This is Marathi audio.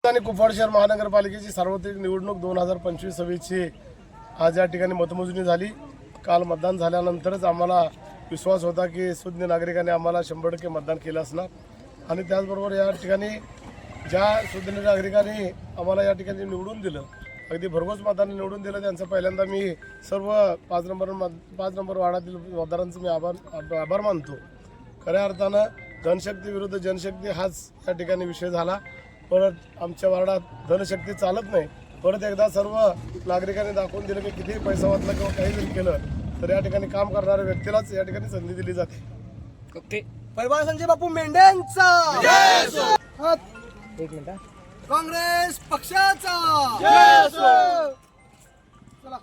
आणि कुपवाड शहर महानगरपालिकेची सार्वत्रिक निवडणूक 2025-26ची आज या ठिकाणी मतमोजणी झाली। काल मतदान झाल्यानंतरच आम्हाला विश्वास होता की सुज्ञ नागरिकांनी आम्हाला 100% मतदान केलं असणार आणि त्याचबरोबर या ठिकाणी ज्या सुज्ञ नागरिकांनी आम्हाला या ठिकाणी निवडून दिलं, अगदी भरघोस मताने निवडून दिलं, त्यांचं पहिल्यांदा मी सर्व 5 नंबर वार्डातील मतदारांचं मी आभार मानतो। खऱ्या अर्थानं धनशक्ती विरुद्ध जनशक्ती हाच या ठिकाणी विषय झाला। परत आमच्या वार्डात धनशक्ती चालत नाही। परत एकदा सर्व नागरिकांनी दाखवून दिलं की कितीही पैसा वाचला किंवा काही जरी केलं तर या ठिकाणी काम करणाऱ्या व्यक्तीलाच या ठिकाणी संधी दिली जाते। ओके, परिवार संजय बापू मेंढ्यांचा जय असो। एक मिनिट। काँग्रेस पक्षाचा जय असो। चला